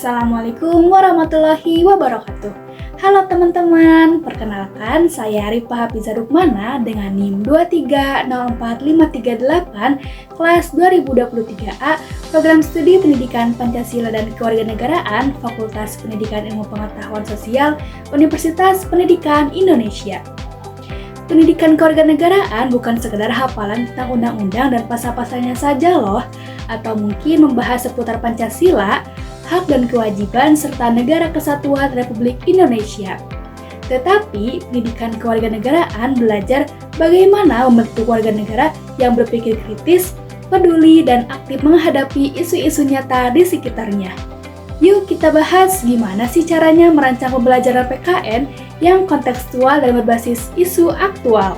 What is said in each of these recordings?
Assalamualaikum warahmatullahi wabarakatuh. Halo teman-teman, perkenalkan saya Rifah Hafizah Rukmana dengan NIM 2304538 kelas 2023A Program Studi Pendidikan Pancasila dan Kewarganegaraan Fakultas Pendidikan Ilmu Pengetahuan Sosial Universitas Pendidikan Indonesia. Pendidikan kewarganegaraan bukan sekedar hafalan tentang undang-undang dan pasal-pasalnya saja loh, atau mungkin membahas seputar Pancasila, hak dan kewajiban serta negara kesatuan Republik Indonesia. Tetapi, pendidikan kewarganegaraan belajar bagaimana membentuk warga negara yang berpikir kritis, peduli, dan aktif menghadapi isu-isu nyata di sekitarnya. Yuk kita bahas gimana sih caranya merancang pembelajaran PKN yang kontekstual dan berbasis isu aktual.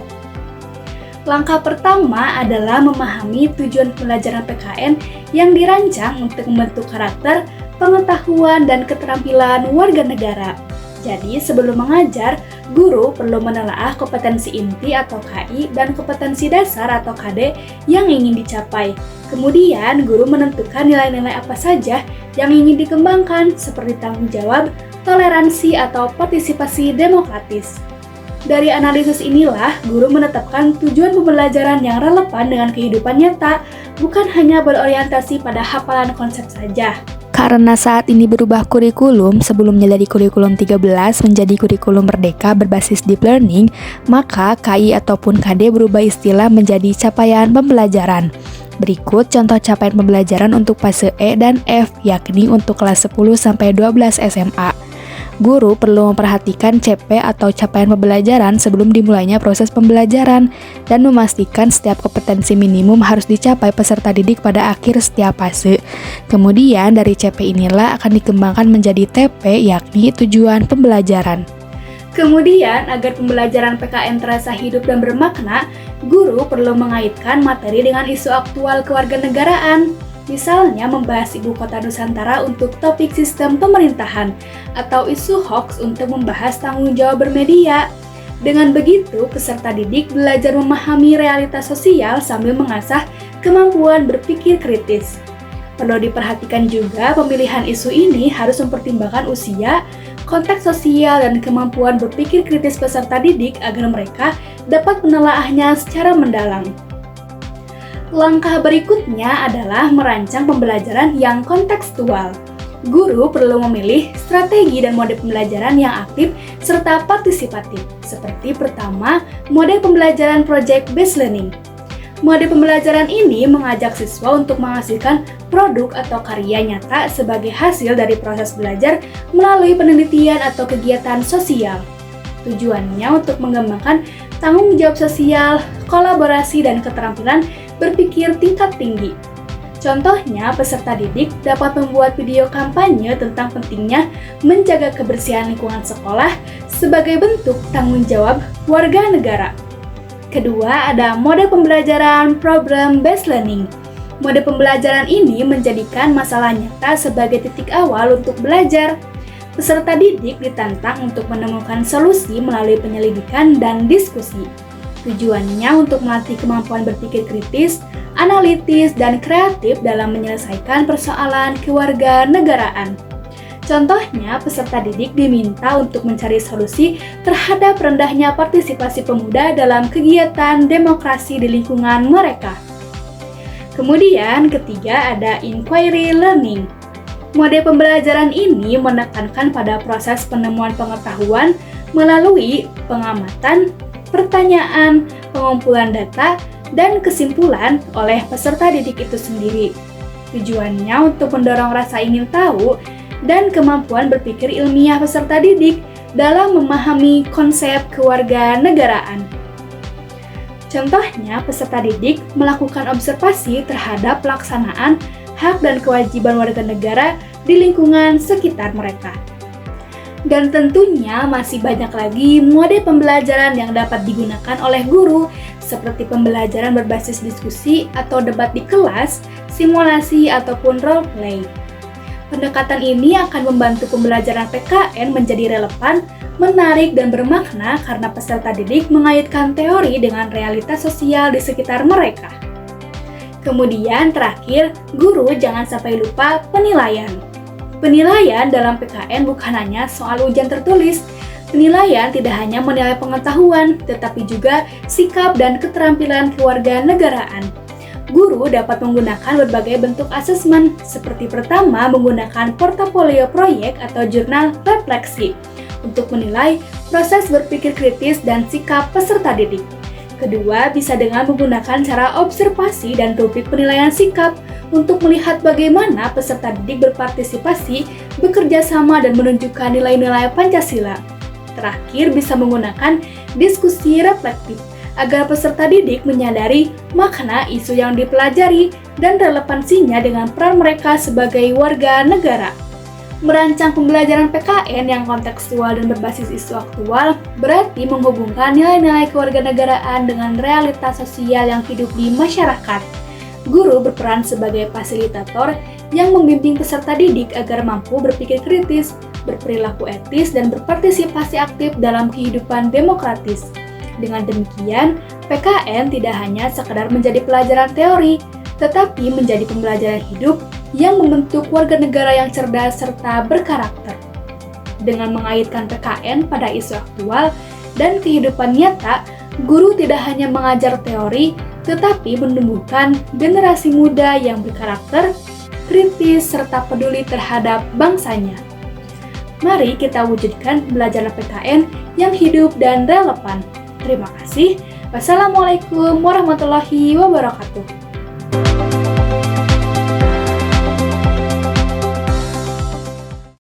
Langkah pertama adalah memahami tujuan pembelajaran PKN yang dirancang untuk membentuk karakter, pengetahuan, dan keterampilan warga negara. Jadi, sebelum mengajar, guru perlu menelaah kompetensi inti atau KI dan kompetensi dasar atau KD yang ingin dicapai. Kemudian, guru menentukan nilai-nilai apa saja yang ingin dikembangkan, seperti tanggung jawab, toleransi, atau partisipasi demokratis. Dari analisis inilah, guru menetapkan tujuan pembelajaran yang relevan dengan kehidupan nyata, bukan hanya berorientasi pada hafalan konsep saja. Karena saat ini berubah kurikulum, sebelumnya dari kurikulum 13 menjadi kurikulum merdeka berbasis deep learning, maka KI ataupun KD berubah istilah menjadi capaian pembelajaran. Berikut contoh capaian pembelajaran untuk fase E dan F, yakni untuk kelas 10-12 SMA. Guru perlu memperhatikan CP atau capaian pembelajaran sebelum dimulainya proses pembelajaran dan memastikan setiap kompetensi minimum harus dicapai peserta didik pada akhir setiap fase. Kemudian dari CP inilah akan dikembangkan menjadi TP, yakni tujuan pembelajaran. Kemudian, agar pembelajaran PKN terasa hidup dan bermakna, guru perlu mengaitkan materi dengan isu aktual kewarganegaraan. Misalnya membahas Ibu Kota Nusantara untuk topik sistem pemerintahan, atau isu hoax untuk membahas tanggung jawab bermedia. Dengan begitu, peserta didik belajar memahami realitas sosial sambil mengasah kemampuan berpikir kritis. Perlu diperhatikan juga pemilihan isu ini harus mempertimbangkan usia, konteks sosial, dan kemampuan berpikir kritis peserta didik agar mereka dapat menelaahnya secara mendalam. Langkah berikutnya adalah merancang pembelajaran yang kontekstual. Guru perlu memilih strategi dan mode pembelajaran yang aktif serta partisipatif. Seperti pertama, mode pembelajaran project based learning. Mode pembelajaran ini mengajak siswa untuk menghasilkan produk atau karya nyata sebagai hasil dari proses belajar melalui penelitian atau kegiatan sosial. Tujuannya untuk mengembangkan tanggung jawab sosial, kolaborasi, dan keterampilan berpikir tingkat tinggi. Contohnya, peserta didik dapat membuat video kampanye tentang pentingnya menjaga kebersihan lingkungan sekolah sebagai bentuk tanggung jawab warga negara. Kedua, ada mode pembelajaran problem based learning. Mode pembelajaran ini menjadikan masalah nyata sebagai titik awal untuk belajar. Peserta didik ditantang untuk menemukan solusi melalui penyelidikan dan diskusi. Tujuannya untuk melatih kemampuan berpikir kritis, analitis, dan kreatif dalam menyelesaikan persoalan kewarganegaraan. Contohnya, peserta didik diminta untuk mencari solusi terhadap rendahnya partisipasi pemuda dalam kegiatan demokrasi di lingkungan mereka. Kemudian, ketiga ada inquiry learning. Mode pembelajaran ini menekankan pada proses penemuan pengetahuan melalui pengamatan, pertanyaan, pengumpulan data, dan kesimpulan oleh peserta didik itu sendiri. Tujuannya untuk mendorong rasa ingin tahu dan kemampuan berpikir ilmiah peserta didik dalam memahami konsep kewarganegaraan. Contohnya, peserta didik melakukan observasi terhadap pelaksanaan hak dan kewajiban warga negara di lingkungan sekitar mereka. Dan tentunya masih banyak lagi mode pembelajaran yang dapat digunakan oleh guru, seperti pembelajaran berbasis diskusi atau debat di kelas, simulasi, ataupun role play. Pendekatan ini akan membantu pembelajaran PKN menjadi relevan, menarik, dan bermakna karena peserta didik mengaitkan teori dengan realitas sosial di sekitar mereka. Kemudian terakhir, guru jangan sampai lupa penilaian. Penilaian dalam PKN bukan hanya soal ujian tertulis. Penilaian tidak hanya menilai pengetahuan, tetapi juga sikap dan keterampilan kewarganegaraan. Guru dapat menggunakan berbagai bentuk asesmen, seperti pertama menggunakan portofolio proyek atau jurnal refleksi untuk menilai proses berpikir kritis dan sikap peserta didik. Kedua, bisa dengan menggunakan cara observasi dan rubrik penilaian sikap untuk melihat bagaimana peserta didik berpartisipasi, bekerja sama, dan menunjukkan nilai-nilai Pancasila. Terakhir, bisa menggunakan diskusi reflektif agar peserta didik menyadari makna isu yang dipelajari dan relevansinya dengan peran mereka sebagai warga negara. Merancang pembelajaran PKN yang kontekstual dan berbasis isu aktual berarti menghubungkan nilai-nilai kewarganegaraan dengan realitas sosial yang hidup di masyarakat. Guru berperan sebagai fasilitator yang membimbing peserta didik agar mampu berpikir kritis, berperilaku etis, dan berpartisipasi aktif dalam kehidupan demokratis. Dengan demikian, PKN tidak hanya sekadar menjadi pelajaran teori, tetapi menjadi pembelajaran hidup yang membentuk warga negara yang cerdas serta berkarakter. Dengan mengaitkan PKN pada isu aktual dan kehidupan nyata, guru tidak hanya mengajar teori, tetapi menumbuhkan generasi muda yang berkarakter, kritis, serta peduli terhadap bangsanya. Mari kita wujudkan pembelajaran PKN yang hidup dan relevan. Terima kasih. Wassalamualaikum warahmatullahi wabarakatuh.